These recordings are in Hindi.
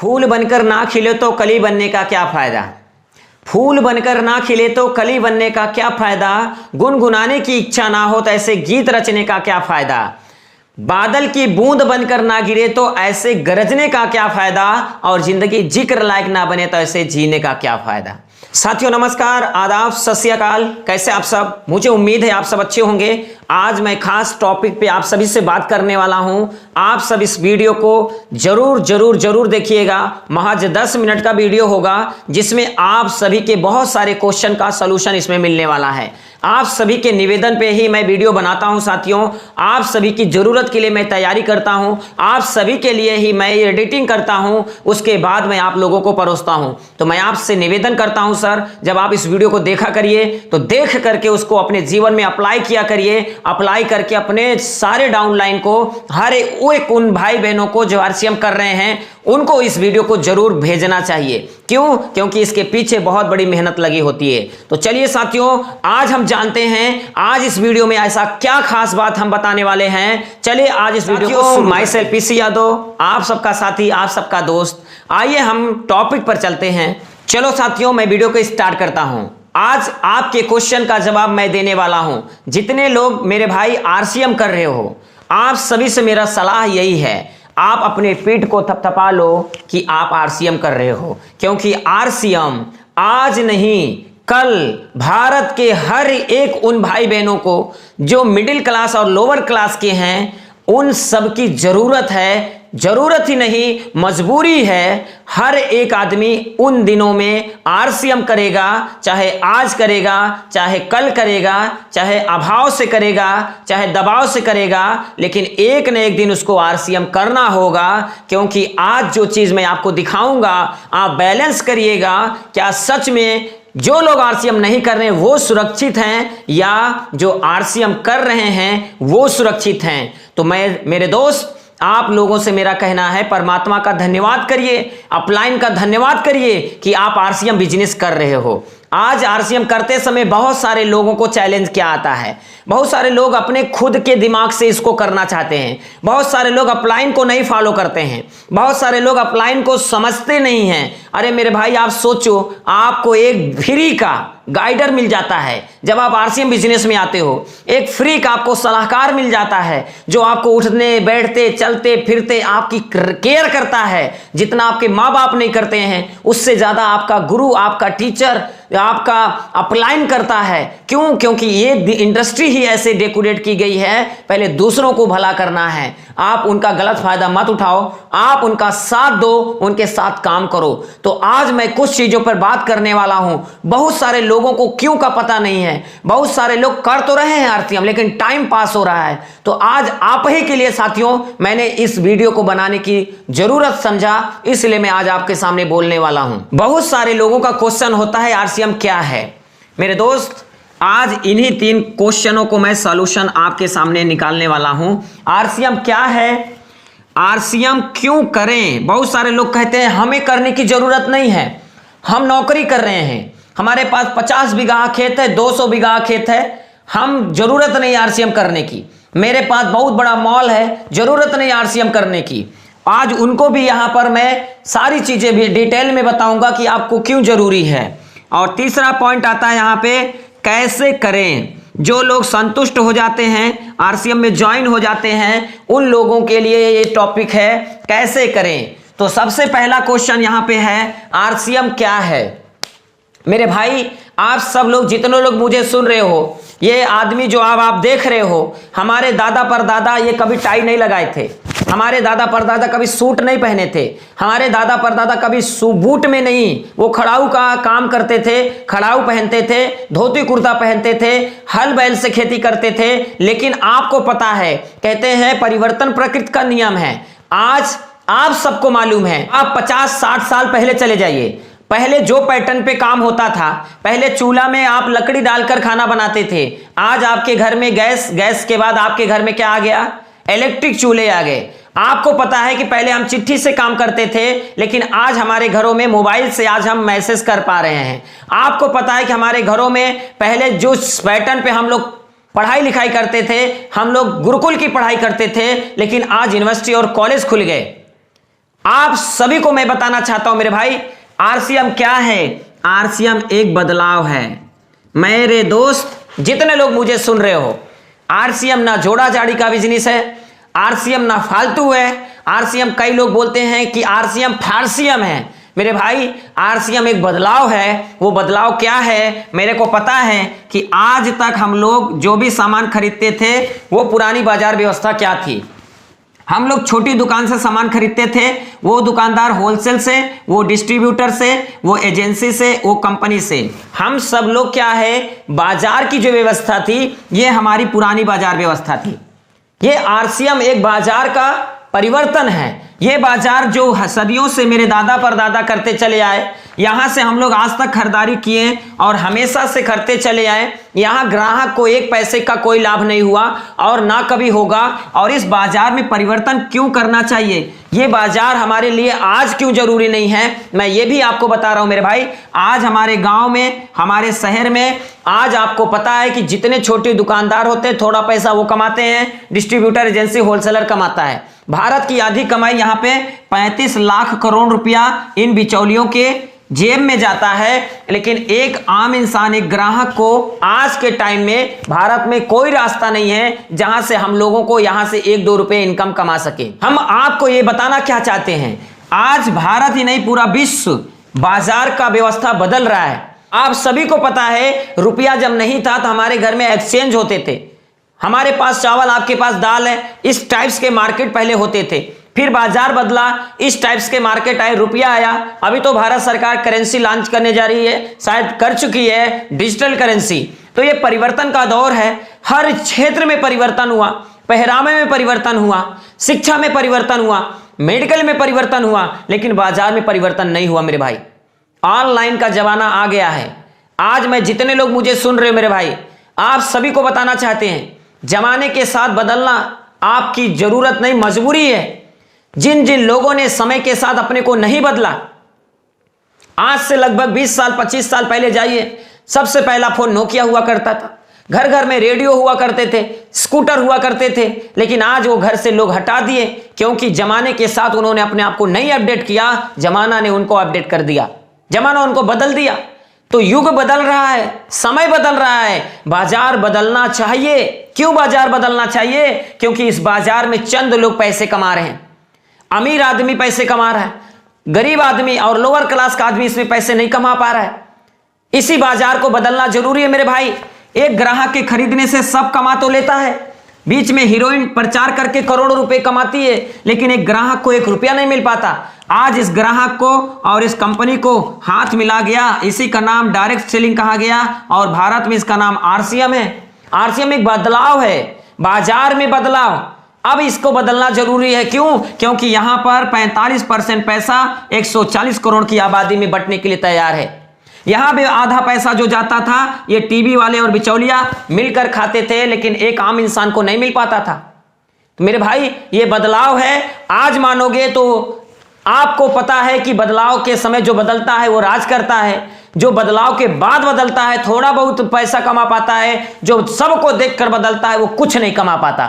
फूल बनकर ना खिले तो कली बनने का क्या फायदा। फूल बनकर ना खिले तो कली बनने का क्या फायदा। गुनगुनाने की इच्छा ना हो तो ऐसे गीत रचने का क्या फायदा। बादल की बूंद बनकर ना गिरे तो ऐसे गरजने का क्या फायदा। और जिंदगी जिक्र लायक ना बने तो ऐसे जीने का क्या फायदा। साथियों नमस्कार, आदाब, सत श्री अकाल। कैसे आप सब? मुझे उम्मीद है आप सब अच्छे होंगे। आज मैं खास टॉपिक पे आप सभी से बात करने वाला हूं। आप सब इस वीडियो को जरूर जरूर जरूर देखिएगा। महज 10 मिनट का वीडियो होगा जिसमें आप सभी के बहुत सारे क्वेश्चन का सलूशन इसमें मिलने वाला है। आप सभी के निवेदन पे ही मैं वीडियो बनाता हूं साथियों। आप सभी की जरूरत के लिए मैं तैयारी करता हूं। आप सभी के लिए ही मैं एडिटिंग करता हूं, उसके बाद मैं आप लोगों को परोसता हूं। तो मैं आपसे निवेदन करता हूं सर, जब आप इस वीडियो को देखा करिए तो देख करके उसको अपने जीवन में अप्लाई किया करिए। अप्लाई करके अपने सारे डाउनलाइन को, हर एक उन भाई बहनों को जो आरसीएम कर रहे हैं उनको इस वीडियो को जरूर भेजना चाहिए। क्यों? क्योंकि इसके पीछे बहुत बड़ी मेहनत लगी होती है। तो चलिए साथियों, आज हम जानते हैं आज इस वीडियो में ऐसा क्या खास बात हम बताने वाले हैं। चलिए आज इस वीडियो को माई सेल्फ पीसी यादव, आप सबका साथी, आप सबका दोस्त। आइए हम टॉपिक पर चलते हैं। चलो साथियों, मैं वीडियो को स्टार्ट करता हूं। आज आपके क्वेश्चन का जवाब मैं देने वाला हूं। जितने लोग मेरे भाई आरसीएम कर रहे हो, आप सभी से मेरा सलाह यही है, आप अपने पीठ को थपथपा लो कि आप आरसीएम कर रहे हो। क्योंकि आरसीएम आज नहीं कल भारत के हर एक उन भाई बहनों को जो मिडिल क्लास और लोअर क्लास के हैं, उन सब की जरूरत है। जरूरत ही नहीं, मजबूरी है। हर एक आदमी उन दिनों में आरसीएम करेगा, चाहे आज करेगा, चाहे कल करेगा, चाहे अभाव से करेगा, चाहे दबाव से करेगा, लेकिन एक न एक दिन उसको आरसीएम करना होगा। क्योंकि आज जो चीज मैं आपको दिखाऊंगा, आप बैलेंस करिएगा। क्या सच में जो लोग आरसीएम नहीं कर रहे हैं वो सुरक्षित हैं, या जो आरसीएम कर रहे हैं वो सुरक्षित हैं? तो मेरे दोस्त, आप लोगों से मेरा कहना है, परमात्मा का धन्यवाद करिए, अपलाइन का धन्यवाद करिए कि आप आरसीएम बिजनेस कर रहे हो। आज आरसीएम करते समय बहुत सारे लोगों को चैलेंज क्या आता है। बहुत सारे लोग अपने खुद के दिमाग से इसको करना चाहते हैं। बहुत सारे लोग अपलाइन को नहीं फॉलो करते हैं। बहुत सारे लोग अपलाइन को समझते नहीं हैं। अरे मेरे भाई, आप सोचो, आपको एक फ्री का गाइडर मिल जाता है जब आप आरसीएम बिजनेस में आते हो। एक फ्री का आपको सलाहकार मिल जाता है जो आपको उठने बैठते चलते फिरते आपकी केयर करता है। जितना आपके माँ बाप नहीं करते हैं उससे ज्यादा आपका गुरु, आपका टीचर, आपका अपलाइन करता है। क्यों? क्योंकि ये इंडस्ट्री ही ऐसे डेकोरेट की गई है, पहले दूसरों को भला करना है। आप उनका गलत फायदा मत उठाओ, आप उनका साथ दो, उनके साथ काम करो। तो आज मैं कुछ चीजों पर बात करने वाला हूं। बहुत सारे लोगों को क्यों का पता नहीं है। बहुत सारे लोग कर तो रहे हैं आरसीएम, लेकिन टाइम पास हो रहा है। तो आज आप ही के लिए साथियों मैंने इस वीडियो को बनाने की जरूरत समझा, इसलिए मैं आज आपके सामने बोलने वाला हूं। बहुत सारे लोगों का क्वेश्चन होता है आरसीएम क्या है। मेरे दोस्त, आज इन्हीं 3 क्वेश्चनों को मैं सॉल्यूशन आपके सामने निकालने वाला हूं। आरसीएम क्या है, आरसीएम क्यों करें। बहुत सारे लोग कहते हैं हमें करने की जरूरत नहीं है, हम नौकरी कर रहे हैं, हमारे पास 50 बीघा खेत है, 200 बीघा खेत है, हम जरूरत नहीं आरसीएम करने की, मेरे पास बहुत बड़ा मॉल है, जरूरत नहीं आरसीएम करने की। आज उनको भी यहां पर मैं सारी चीजें भी डिटेल में बताऊंगा कि आपको क्यों जरूरी है। और तीसरा पॉइंट आता है यहां पे, कैसे करें। जो लोग संतुष्ट हो जाते हैं, आरसीएम में ज्वाइन हो जाते हैं, उन लोगों के लिए ये टॉपिक है, कैसे करें। तो सबसे पहला क्वेश्चन यहां पे है, आरसीएम क्या है। मेरे भाई, आप सब लोग, जितने लोग मुझे सुन रहे हो, ये आदमी जो आप देख रहे हो, हमारे दादा परदादा ये कभी टाई नहीं लगाए थे, हमारे दादा परदादा कभी सूट नहीं पहने थे, हमारे दादा परदादा कभी बूट में नहीं, वो खड़ाऊ का काम करते थे, खड़ाऊ पहनते थे, धोती कुर्ता पहनते थे, हल बैल से खेती करते थे। लेकिन आपको पता है, कहते हैं परिवर्तन प्रकृति का नियम है। आज आप सबको मालूम है, आप 50-60 साल पहले चले जाइए। पहले जो पैटर्न पे काम होता था, पहले चूल्हा में आप लकड़ी डालकर खाना बनाते थे। आज आपके घर में गैस के बाद आपके घर में क्या आ गया? इलेक्ट्रिक चूल्हे आ गए। आपको पता है कि पहले हम चिट्ठी से काम करते थे, लेकिन आज हमारे घरों में मोबाइल से आज हम मैसेज कर पा रहे हैं। आपको पता है कि हमारे घरों में पहले जो पैटर्न पे हम लोग पढ़ाई लिखाई करते थे, हम लोग गुरुकुल की पढ़ाई करते थे, लेकिन आज यूनिवर्सिटी और कॉलेज खुल गए। आप सभी को मैं बताना चाहता हूं मेरे भाई, आरसीएम क्या है? आरसीएम एक बदलाव है। मेरे दोस्त जितने लोग मुझे सुन रहे हो, आरसीएम ना जोड़ा जाड़ी का बिजनेस है, आरसीएम ना फालतू है। आरसीएम, कई लोग बोलते हैं कि आरसीएम फारसीएम है। मेरे भाई, आरसीएम एक बदलाव है। वो बदलाव क्या है? मेरे को पता है कि आज तक हम लोग जो भी सामान खरीदते थे वो पुरानी बाजार व्यवस्था क्या थी। हम लोग छोटी दुकान से सामान खरीदते थे, वो दुकानदार होलसेल से, वो डिस्ट्रीब्यूटर से, वो एजेंसी से, वो कंपनी से। हम सब लोग क्या है, बाजार की जो व्यवस्था थी ये हमारी पुरानी बाजार व्यवस्था थी। ये आरसीएम एक बाजार का परिवर्तन है। ये बाजार जो सदियों से मेरे दादा परदादा करते चले आए, यहां से हम लोग आज तक खरीदारी किए और हमेशा से करते चले आए। यहां ग्राहक को एक पैसे का कोई लाभ नहीं हुआ और ना कभी होगा। और इस बाजार में परिवर्तन क्यों करना चाहिए, ये बाजार हमारे लिए आज क्यों जरूरी नहीं है, मैं ये भी आपको बता रहा हूं मेरे भाई। आज हमारे गांव में, हमारे शहर में, आज आपको पता है कि जितने छोटे दुकानदार होते हैं थोड़ा पैसा वो कमाते हैं, डिस्ट्रीब्यूटर, एजेंसी, होलसेलर कमाता है। भारत की आधी कमाई यहाँ पे 35 लाख करोड़ रुपया इन बिचौलियों के जेब में जाता है। लेकिन एक आम इंसान, एक ग्राहक को आज के टाइम में भारत में कोई रास्ता नहीं है जहां से हम लोगों को यहां से 1-2 रुपए इनकम कमा सके। हम आपको ये बताना क्या चाहते हैं, आज भारत ही नहीं पूरा विश्व बाजार का व्यवस्था बदल रहा है। आप सभी को पता है, रुपया जब नहीं था तो हमारे घर में एक्सचेंज होते थे। हमारे पास चावल, आपके पास दाल है, इस टाइप्स के मार्केट पहले होते थे। फिर बाजार बदला, इस टाइप्स के मार्केट आए, रुपया आया। अभी तो भारत सरकार करेंसी लॉन्च करने जा रही है, शायद कर चुकी है, डिजिटल करेंसी। तो ये परिवर्तन का दौर है। हर क्षेत्र में परिवर्तन हुआ, पहरावे में परिवर्तन हुआ, शिक्षा में परिवर्तन हुआ, मेडिकल में परिवर्तन हुआ, लेकिन बाजार में परिवर्तन नहीं हुआ मेरे भाई। ऑनलाइन का जमाना आ गया है। आज मैं, जितने लोग मुझे सुन रहे हो मेरे भाई, आप सभी को बताना चाहते हैं, जमाने के साथ बदलना आपकी जरूरत नहीं, मजबूरी है। जिन जिन लोगों ने समय के साथ अपने को नहीं बदला, आज से लगभग 20 साल 25 साल पहले जाइए, सबसे पहला फोन नोकिया हुआ करता था, घर घर में रेडियो हुआ करते थे, स्कूटर हुआ करते थे। लेकिन आज वो घर से लोग हटा दिए, क्योंकि जमाने के साथ उन्होंने अपने आप को नहीं अपडेट किया, जमाना ने उनको अपडेट कर दिया, जमाना उनको बदल दिया। तो युग बदल रहा है, समय बदल रहा है, बाजार बदलना चाहिए। क्यों बाजार बदलना चाहिए? क्योंकि इस बाजार में चंद लोग पैसे कमा रहे हैं। अमीर आदमी पैसे कमा रहा है, गरीब आदमी और लोअर क्लास का आदमी इसमें पैसे नहीं कमा पा रहा है। इसी बाजार को बदलना जरूरी है मेरे भाई। एक ग्राहक के खरीदने से सब कमा तो लेता है, बीच में हीरोइन प्रचार करके करोड़ों रुपए कमाती है, लेकिन एक ग्राहक को 1 रुपया नहीं मिल पाता। आज इस ग्राहक को और इस कंपनी को हाथ मिला गया, इसी का नाम डायरेक्ट सेलिंग कहा गया और भारत में इसका नाम आरसीएम है। आरसीएम एक बदलाव है, बाजार में बदलाव। अब इसको बदलना जरूरी है। क्यों? क्योंकि यहां पर 45% पैसा 140 करोड़ की आबादी में बंटने के लिए तैयार है। यहां पे आधा पैसा जो जाता था ये टीवी वाले और बिचौलिया मिलकर खाते थे, लेकिन एक आम इंसान को नहीं मिल पाता था। तो मेरे भाई, ये बदलाव है। आज मानोगे तो आपको पता है कि बदलाव के समय जो बदलता है वो राज करता है, जो बदलाव के बाद बदलता है थोड़ा बहुत पैसा कमा पाता है, जो सबको देखकर बदलता है वो कुछ नहीं कमा पाता।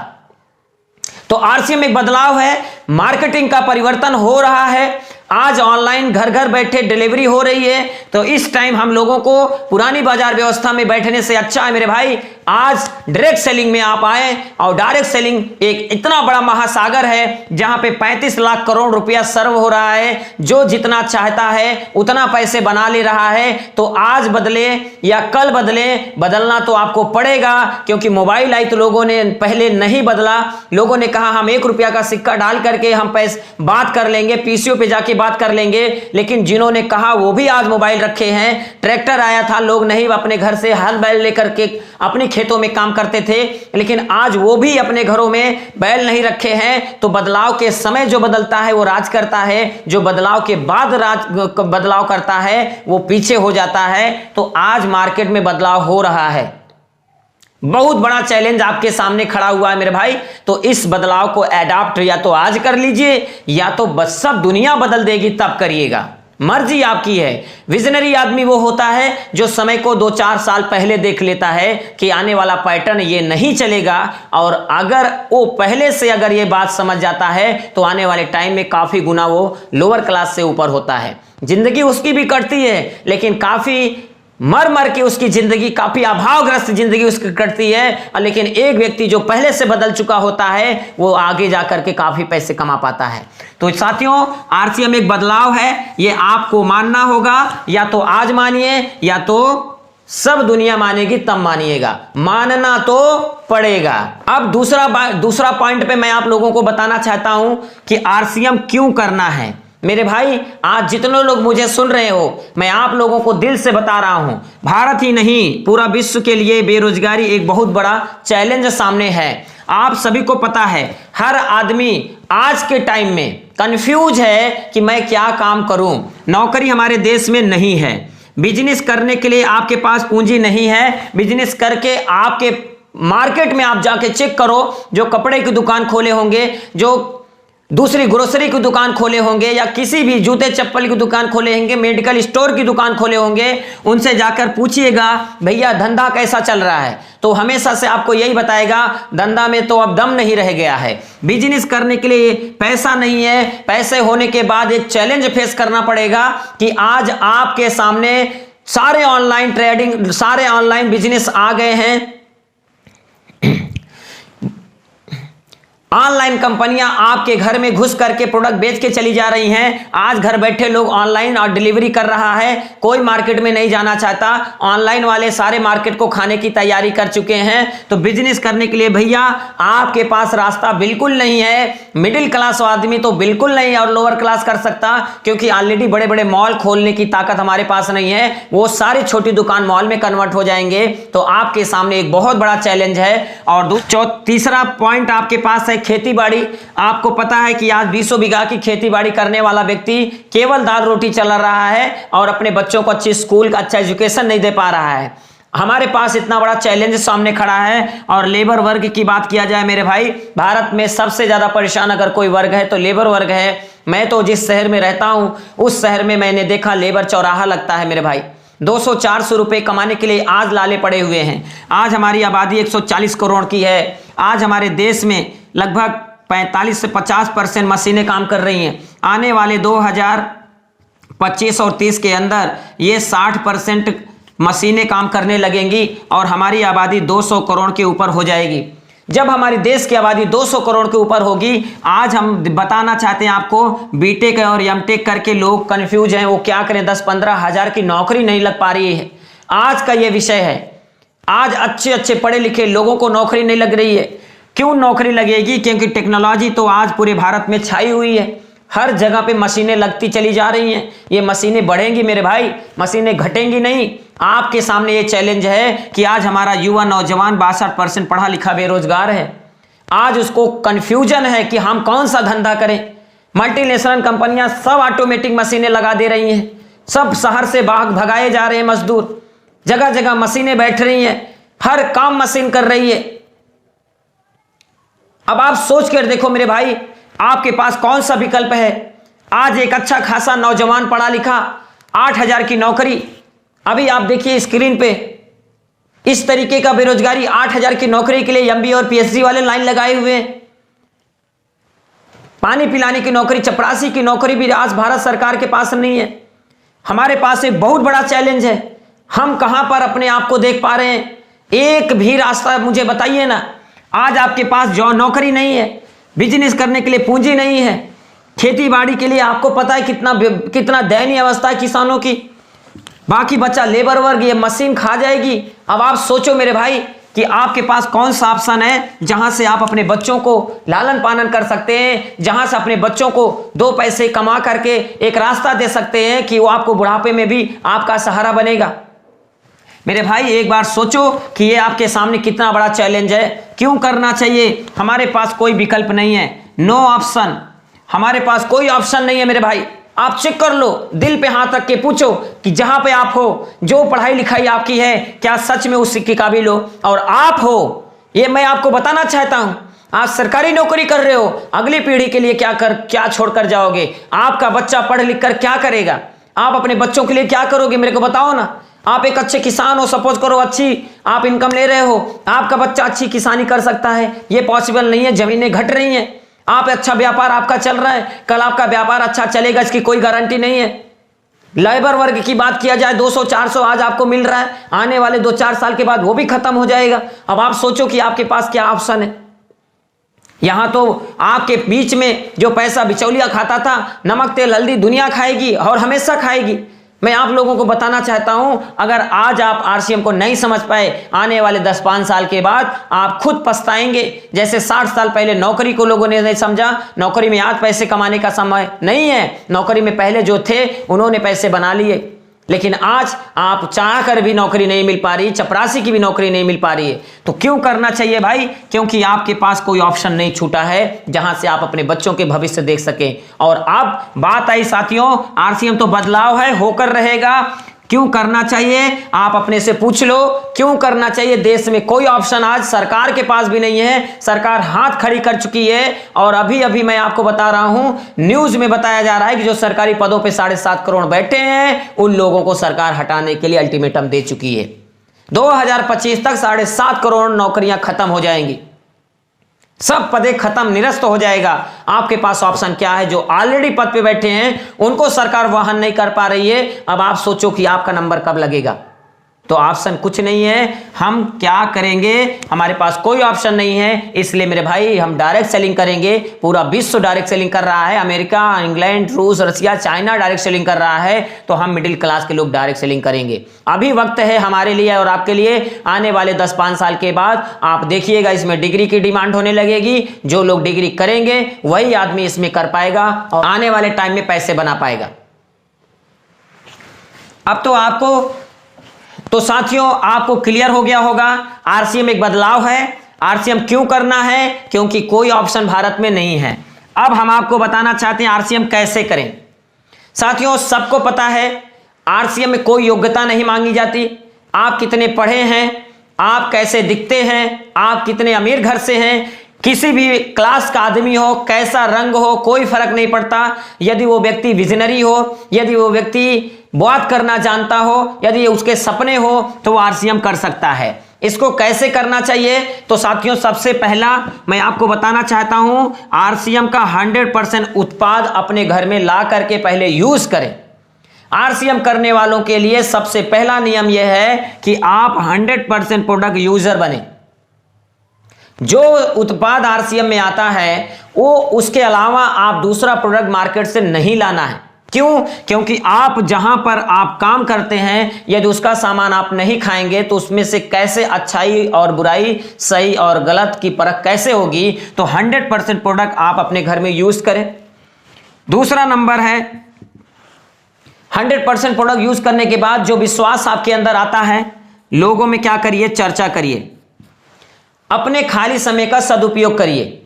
तो आरसीएम एक बदलाव है, मार्केटिंग का परिवर्तन हो रहा है। आज ऑनलाइन घर घर बैठे डिलीवरी हो रही है। तो इस टाइम हम लोगों को पुरानी बाजार व्यवस्था में बैठने से अच्छा है मेरे भाई, आज डायरेक्ट सेलिंग में आप आए। और डायरेक्ट सेलिंग एक इतना बड़ा महासागर है जहां पे 35 लाख करोड़ रुपया सर्व हो रहा है। जो जितना चाहता है उतना पैसे बना ले रहा है। तो आज बदले या कल बदले, बदलना तो आपको पड़ेगा, क्योंकि मोबाइल आई तो लोगों ने पहले नहीं बदला। लोगों ने कहा हम 1 रुपया का सिक्का डाल करके हम पैसे बात कर लेंगे, पीसीओ पे जाके बात कर लेंगे। लेकिन जिन्होंने कहा वो भी आज मोबाइल रखे हैं। ट्रैक्टर आया था, लोग नहीं अपने घर से हल बैल लेकर के अपने खेतों में काम करते थे, लेकिन आज वो भी अपने घरों में बैल नहीं रखे हैं। तो बदलाव के समय जो बदलता है वो राज करता है, जो बदलाव के बाद बदलाव करता है वो पीछे हो जाता है। तो आज मार्केट में बदलाव हो रहा है, बहुत बड़ा चैलेंज आपके सामने खड़ा हुआ है मेरे भाई। तो इस बदलाव को एडाप्ट या तो आज कर लीजिए या तो बस सब दुनिया बदल देगी तब करिएगा। मर्जी आपकी है। विजनरी आदमी वो होता है जो समय को 2-4 साल पहले देख लेता है कि आने वाला पैटर्न ये नहीं चलेगा, और अगर वो पहले से अगर ये बात समझ जाता है तो आने वाले टाइम में काफी गुना वो लोअर क्लास से ऊपर होता है। जिंदगी उसकी भी कटती है, लेकिन काफी मर मर के उसकी जिंदगी, काफी अभावग्रस्त जिंदगी उसकी कटती है, लेकिन एक व्यक्ति जो पहले से बदल चुका होता है वो आगे जाकर के काफी पैसे कमा पाता है। तो साथियों, आरसीएम एक बदलाव है, ये आपको मानना होगा। या तो आज मानिए या तो सब दुनिया मानेगी तब मानिएगा, मानना तो पड़ेगा। अब दूसरा पॉइंट पे मैं आप लोगों को बताना चाहता हूं कि आरसीएम क्यों करना है। मेरे भाई, आज जितने लोग मुझे सुन रहे हो, मैं आप लोगों को दिल से बता रहा हूं, भारत ही नहीं पूरा विश्व के लिए बेरोजगारी एक बहुत बड़ा चैलेंज सामने है। आप सभी को पता है, हर आदमी आज के टाइम में कंफ्यूज है कि मैं क्या काम करूं। नौकरी हमारे देश में नहीं है, बिजनेस करने के लिए आपके पास पूंजी नहीं है। बिजनेस करके आपके मार्केट में आप जाके चेक करो, जो कपड़े की दुकान खोले होंगे, जो दूसरी ग्रोसरी की दुकान खोले होंगे, या किसी भी जूते चप्पल की दुकान खोले होंगे, मेडिकल स्टोर की दुकान खोले होंगे, उनसे जाकर पूछिएगा भैया धंधा कैसा चल रहा है, तो हमेशा से आपको यही बताएगा धंधा में तो अब दम नहीं रह गया है। बिजनेस करने के लिए पैसा नहीं है। पैसे होने के बाद एक चैलेंज फेस करना पड़ेगा कि आज आपके सामने सारे ऑनलाइन ट्रेडिंग, सारे ऑनलाइन बिजनेस आ गए हैं। ऑनलाइन कंपनियां आपके घर में घुस करके प्रोडक्ट बेच के चली जा रही हैं। आज घर बैठे लोग ऑनलाइन और डिलीवरी कर रहा है, कोई मार्केट में नहीं जाना चाहता। ऑनलाइन वाले सारे मार्केट को खाने की तैयारी कर चुके हैं। तो बिजनेस करने के लिए भैया आपके पास रास्ता बिल्कुल नहीं है। मिडिल क्लास आदमी तो बिल्कुल नहीं, और लोअर क्लास कर सकता, क्योंकि ऑलरेडी बड़े बड़े मॉल खोलने की ताकत हमारे पास नहीं है। वो सारी छोटी दुकान मॉल में कन्वर्ट हो जाएंगे। तो आपके सामने एक बहुत बड़ा चैलेंज है। और तीसरा पॉइंट आपके पास है खेती बाड़ी। आपको पता है कि आज 20 बीघा की खेती बाड़ी करने वाला व्यक्ति केवल दाल रोटी चला रहा है और अपने बच्चों को अच्छी स्कूल का अच्छा एजुकेशन नहीं दे पा रहा है। हमारे पास इतना बड़ा चैलेंज सामने खड़ा है। और लेबर वर्ग की बात किया जाए मेरे भाई, भारत में सबसे ज्यादा परेशान अगर कोई वर्ग है तो लेबर वर्ग है। मैं तो जिस शहर में रहता हूं उस शहर में मैंने देखा लेबर चौराहा लगता है मेरे भाई। 200-400 रुपए कमाने के लिए आज लाले पड़े हुए हैं। आज हमारी आबादी 140 करोड़ की है। आज हमारे देश में लगभग 45 से 50% मशीनें काम कर रही हैं। आने वाले 2025 और 30 के अंदर ये 60% मशीनें काम करने लगेंगी और हमारी आबादी 200 करोड़ के ऊपर हो जाएगी। जब हमारी देश की आबादी 200 करोड़ के ऊपर होगी, आज हम बताना चाहते हैं आपको, बीटेक और एमटेक करके लोग कंफ्यूज हैं, वो क्या करें, 10-15 हजार की नौकरी नहीं लग पा रही है। आज का ये विषय है। आज अच्छे अच्छे पढ़े लिखे लोगों को नौकरी नहीं लग रही है। क्यों नौकरी लगेगी? क्योंकि टेक्नोलॉजी तो आज पूरे भारत में छाई हुई है। हर जगह पे मशीनें लगती चली जा रही हैं। ये मशीनें बढ़ेंगी मेरे भाई, मशीनें घटेंगी नहीं। आपके सामने ये चैलेंज है कि आज हमारा युवा नौजवान 62% पढ़ा लिखा बेरोजगार है। आज उसको कंफ्यूजन है कि हम कौन सा धंधा करें। मल्टीनेशनल कंपनियां सब ऑटोमेटिक मशीनें लगा दे रही हैं। सब शहर से भगाए जा रहे हैं मजदूर। जगह जगह मशीनें बैठ रही हैं, हर काम मशीन कर रही है। अब आप सोच कर देखो मेरे भाई, आपके पास कौन सा विकल्प है। आज एक अच्छा खासा नौजवान पढ़ा लिखा 8,000 की नौकरी, अभी आप देखिए स्क्रीन पे, इस तरीके का बेरोजगारी। 8,000 की नौकरी के लिए एमबीए और पीएचडी वाले लाइन लगाए हुए हैं। पानी पिलाने की नौकरी, चपरासी की नौकरी भी आज भारत सरकार के पास नहीं है। हमारे पास एक बहुत बड़ा चैलेंज है। हम कहां पर अपने आप को देख पा रहे हैं? एक भी रास्ता मुझे बताइए ना। आज आपके पास जो नौकरी नहीं है, बिजनेस करने के लिए पूंजी नहीं है, खेती बाड़ी के लिए आपको पता है कितना दयनीय अवस्था है किसानों की। बाकी बचा लेबर वर्ग, ये मशीन खा जाएगी। अब आप सोचो मेरे भाई कि आपके पास कौन सा ऑप्शन है जहां से आप अपने बच्चों को लालन पालन कर सकते हैं, जहां से अपने बच्चों को 2 पैसे कमा करके एक रास्ता दे सकते हैं कि वो आपको बुढ़ापे में भी आपका सहारा बनेगा। मेरे भाई एक बार सोचो कि ये आपके सामने कितना बड़ा चैलेंज है। क्यों करना चाहिए? हमारे पास कोई विकल्प नहीं है, नो ऑप्शन। हमारे पास कोई ऑप्शन नहीं है मेरे भाई। आप चेक कर लो, दिल पे हाथ रख के पूछो कि जहां पे आप हो, जो पढ़ाई लिखाई आपकी है, क्या सच में उस के काबिल हो? और आप हो, ये मैं आपको बताना चाहता हूं। आप सरकारी नौकरी कर रहे हो, अगली पीढ़ी के लिए क्या छोड़कर जाओगे? आपका बच्चा पढ़ लिख कर क्या करेगा? आप अपने बच्चों के लिए क्या करोगे मेरे को बताओ ना। आप एक अच्छे किसान हो, सपोज करो अच्छी आप इनकम ले रहे हो, आपका बच्चा अच्छी किसानी कर सकता है, ये पॉसिबल नहीं है, जमीनें घट रही हैं। आप अच्छा व्यापार आपका चल रहा है, कल आपका व्यापार अच्छा चलेगा इसकी कोई गारंटी नहीं है। लेबर वर्ग की बात किया जाए 200-400 आज आपको मिल रहा है, आने वाले 2-4 साल के बाद वो भी खत्म हो जाएगा। अब आप सोचो कि आपके पास क्या ऑप्शन है। यहां तो आपके बीच में जो पैसा बिचौलिया खाता था, नमक तेल हल्दी दुनिया खाएगी और हमेशा खाएगी। मैं आप लोगों को बताना चाहता हूं, अगर आज आप आरसीएम को नहीं समझ पाए, आने वाले 10-5 साल के बाद आप खुद पछताएंगे। जैसे 60 साल पहले नौकरी को लोगों ने नहीं समझा, नौकरी में आज पैसे कमाने का समय नहीं है, नौकरी में पहले जो थे उन्होंने पैसे बना लिए, लेकिन आज आप चाह कर भी नौकरी नहीं मिल पा रही, चपरासी की भी नौकरी नहीं मिल पा रही है। तो क्यों करना चाहिए भाई? क्योंकि आपके पास कोई ऑप्शन नहीं छूटा है जहां से आप अपने बच्चों के भविष्य देख सकें। और अब बात आई साथियों, आरसीएम तो बदलाव है, होकर रहेगा। क्यों करना चाहिए आप अपने से पूछ लो, क्यों करना चाहिए? देश में कोई ऑप्शन आज सरकार के पास भी नहीं है, सरकार हाथ खड़ी कर चुकी है। और अभी अभी मैं आपको बता रहा हूं, न्यूज में बताया जा रहा है कि जो सरकारी पदों पे 7.5 करोड़ बैठे हैं उन लोगों को सरकार हटाने के लिए अल्टीमेटम दे चुकी है। 2025 तक 7.5 करोड़ नौकरियां खत्म हो जाएंगी, सब पदे खत्म, निरस्त हो जाएगा। आपके पास ऑप्शन क्या है? जो ऑलरेडी पद पे बैठे हैं उनको सरकार वहन नहीं कर पा रही है। अब आप सोचो कि आपका नंबर कब लगेगा। तो ऑप्शन कुछ नहीं है, हम क्या करेंगे? हमारे पास कोई ऑप्शन नहीं है, इसलिए मेरे भाई हम डायरेक्ट सेलिंग करेंगे। पूरा विश्व डायरेक्ट सेलिंग कर रहा है, अमेरिका, इंग्लैंड, रूस, रसिया, चाइना डायरेक्ट सेलिंग कर रहा है, तो हम मिडिल क्लास के लोग डायरेक्ट सेलिंग करेंगे। अभी वक्त है हमारे लिए और आपके लिए। आने वाले 10-5 साल के बाद आप देखिएगा इसमें डिग्री की डिमांड होने लगेगी। जो लोग डिग्री करेंगे वही आदमी इसमें कर पाएगा और आने वाले टाइम में पैसे बना पाएगा। अब तो साथियों आपको क्लियर हो गया होगा, आरसीएम एक बदलाव है। आरसीएम क्यों करना है? क्योंकि कोई ऑप्शन भारत में नहीं है। अब हम आपको बताना चाहते हैं आरसीएम कैसे करें। साथियों सबको पता है आरसीएम में कोई योग्यता नहीं मांगी जाती। आप कितने पढ़े हैं, आप कैसे दिखते हैं, आप कितने अमीर घर से हैं, किसी भी क्लास का आदमी हो, कैसा रंग हो, कोई फर्क नहीं पड़ता। यदि वो व्यक्ति विजनरी हो, यदि वो व्यक्ति बात करना जानता हो, यदि उसके सपने हो, तो वो आरसीएम कर सकता है। इसको कैसे करना चाहिए? तो साथियों सबसे पहला मैं आपको बताना चाहता हूं, आरसीएम का 100% उत्पाद अपने घर में ला करके पहले यूज करें। आरसीएम करने वालों के लिए सबसे पहला नियम यह है कि आप 100% प्रोडक्ट यूजर बने। जो उत्पाद आरसीएम में आता है वो उसके अलावा आप दूसरा प्रोडक्ट मार्केट से नहीं लाना है। क्यों? क्योंकि आप जहां पर आप काम करते हैं यदि उसका सामान आप नहीं खाएंगे तो उसमें से कैसे अच्छाई और बुराई, सही और गलत की परख कैसे होगी? तो 100% प्रोडक्ट आप अपने घर में यूज करें। दूसरा नंबर है 100% प्रोडक्ट यूज करने के बाद जो विश्वास आपके अंदर आता है, लोगों में क्या करिए? चर्चा करिए। अपने खाली समय का सदुपयोग करिए।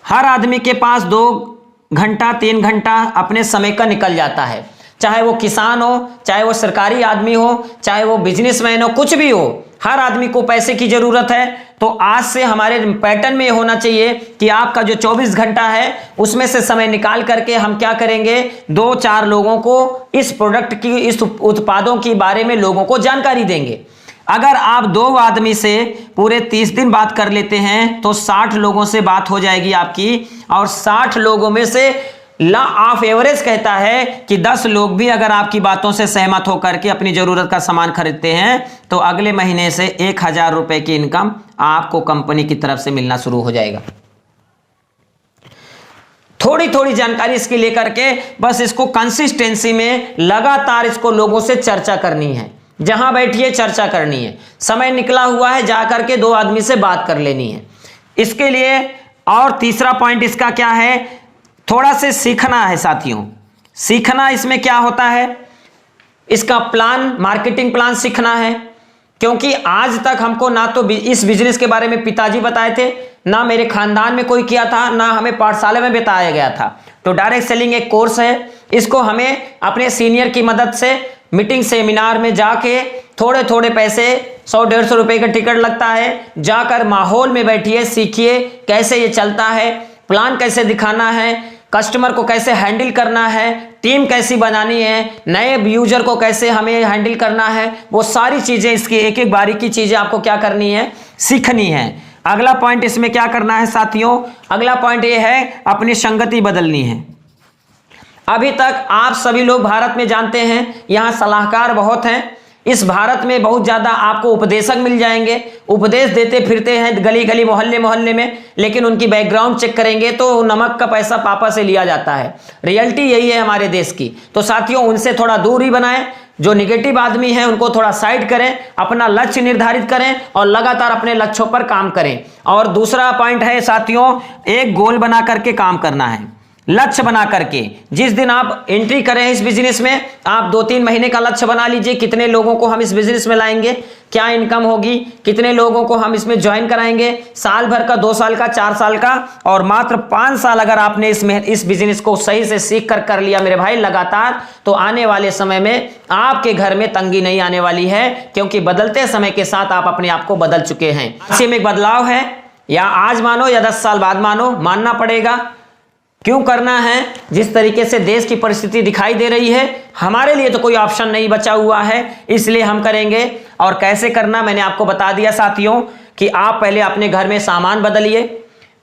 हर आदमी के पास 2 घंटा 3 घंटा अपने समय का निकल जाता है, चाहे वो किसान हो, चाहे वो सरकारी आदमी हो, चाहे वो बिजनेसमैन हो, कुछ भी हो, हर आदमी को पैसे की जरूरत है। तो आज से हमारे पैटर्न में ये होना चाहिए कि आपका जो 24 घंटा है उसमें से समय निकाल करके हम क्या करेंगे? 2-4 लोगों को इस प्रोडक्ट की, इस उत्पादों के बारे में लोगों को जानकारी देंगे। अगर आप 2 आदमी से पूरे 30 दिन बात कर लेते हैं तो 60 लोगों से बात हो जाएगी आपकी, और 60 लोगों में से लॉ ऑफ एवरेज कहता है कि 10 लोग भी अगर आपकी बातों से सहमत होकर के अपनी जरूरत का सामान खरीदते हैं तो अगले महीने से 1000 रुपए की इनकम आपको कंपनी की तरफ से मिलना शुरू हो जाएगा। थोड़ी थोड़ी जानकारी इसकी लेकर के बस इसको कंसिस्टेंसी में लगातार इसको लोगों से चर्चा करनी है। जहां बैठिए चर्चा करनी है, समय निकला हुआ है जाकर के 2 आदमी से बात कर लेनी है इसके लिए। और तीसरा पॉइंट इसका क्या है? थोड़ा से सीखना है साथियों। सीखना इसमें क्या होता है? इसका प्लान, मार्केटिंग प्लान सीखना है। क्योंकि आज तक हमको ना तो इस बिजनेस के बारे में पिताजी बताए थे, ना मेरे खानदान में कोई किया था, ना हमें पाठशाला में बताया गया था। तो डायरेक्ट सेलिंग एक कोर्स है, इसको हमें अपने सीनियर की मदद से मीटिंग सेमिनार में जाके थोड़े थोड़े पैसे 100-150 रुपए का टिकट लगता है, जाकर माहौल में बैठिए, सीखिए कैसे ये चलता है, प्लान कैसे दिखाना है, कस्टमर को कैसे हैंडल करना है, टीम कैसी बनानी है, नए यूजर को कैसे हमें हैंडल करना है, वो सारी चीजें इसकी एक एक बारीकी चीजें आपको क्या करनी है, सीखनी है। अगला पॉइंट इसमें क्या करना है साथियों, अगला पॉइंट ये है अपनी संगति बदलनी है। अभी तक आप सभी लोग भारत में जानते हैं यहां सलाहकार बहुत हैं, इस भारत में बहुत ज्यादा आपको उपदेशक मिल जाएंगे, उपदेश देते फिरते हैं गली गली मोहल्ले मोहल्ले में, लेकिन उनकी बैकग्राउंड चेक करेंगे तो नमक का पैसा पापा से लिया जाता है। रियलिटी यही है हमारे देश की। तो साथियों उनसे थोड़ा दूर ही बनाएं, जो निगेटिव आदमी है उनको थोड़ा साइड करें, अपना लक्ष्य निर्धारित करें और लगातार अपने लक्ष्यों पर काम करें। और दूसरा पॉइंट है साथियों, एक गोल बना करके काम करना है, लक्ष्य बना करके। जिस दिन आप एंट्री करें इस बिजनेस में, आप 2-3 महीने का लक्ष्य बना लीजिए, कितने लोगों को हम इस बिजनेस में लाएंगे, क्या इनकम होगी, कितने लोगों को हम इसमें ज्वाइन कराएंगे, साल भर का, 2 साल का, 4 साल का, और मात्र 5 साल अगर आपने इस बिजनेस को सही से सीख कर लिया मेरे भाई लगातार, तो आने वाले समय में आपके घर में तंगी नहीं आने वाली है, क्योंकि बदलते समय के साथ आप अपने आप को बदल चुके हैं। इसी में एक बदलाव है, या आज मानो या 10 साल बाद मानो, मानना पड़ेगा। क्यों करना है, जिस तरीके से देश की परिस्थिति दिखाई दे रही है, हमारे लिए तो कोई ऑप्शन नहीं बचा हुआ है, इसलिए हम करेंगे। और कैसे करना मैंने आपको बता दिया साथियों, कि आप पहले अपने घर में सामान बदलिए,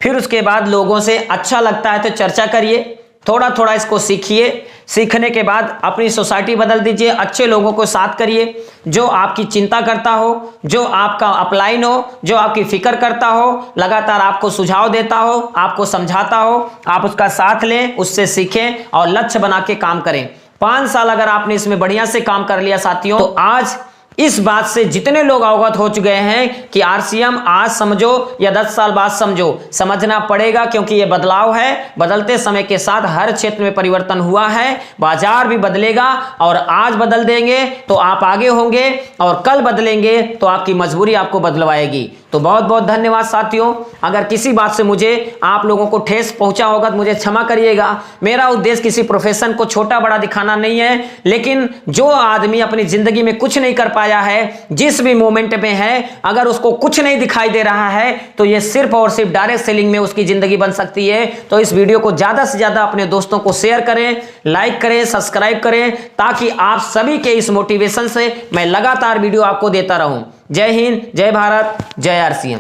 फिर उसके बाद लोगों से अच्छा लगता है तो चर्चा करिए, थोड़ा थोड़ा इसको सीखिए, सीखने के बाद अपनी सोसाइटी बदल दीजिए, अच्छे लोगों को साथ करिए, जो आपकी चिंता करता हो, जो आपका अपलाइन हो, जो आपकी फिक्र करता हो, लगातार आपको सुझाव देता हो, आपको समझाता हो, आप उसका साथ लें, उससे सीखें और लक्ष्य बना के काम करें। 5 साल अगर आपने इसमें बढ़िया से काम कर लिया साथियों, तो आज इस बात से जितने लोग अवगत हो चुके हैं कि आरसीएम आज समझो या 10 साल बाद समझो, समझना पड़ेगा, क्योंकि ये बदलाव है। बदलते समय के साथ हर क्षेत्र में परिवर्तन हुआ है, बाजार भी बदलेगा, और आज बदल देंगे तो आप आगे होंगे, और कल बदलेंगे तो आपकी मजबूरी आपको बदलवाएगी। तो बहुत बहुत धन्यवाद साथियों। अगर किसी बात से मुझे आप लोगों को ठेस पहुंचा होगा तो मुझे क्षमा करिएगा। मेरा उद्देश्य किसी प्रोफेशन को छोटा बड़ा दिखाना नहीं है, लेकिन जो आदमी अपनी जिंदगी में कुछ नहीं कर पाया है, जिस भी मोमेंट में है, अगर उसको कुछ नहीं दिखाई दे रहा है, तो ये सिर्फ और सिर्फ डायरेक्ट सेलिंग में उसकी जिंदगी बन सकती है। तो इस वीडियो को ज्यादा से ज्यादा अपने दोस्तों को शेयर करें, लाइक करें, सब्सक्राइब करें, ताकि आप सभी के इस मोटिवेशन से मैं लगातार वीडियो आपको देता रहूं। जय हिंद, जय भारत, जय आरसीएम।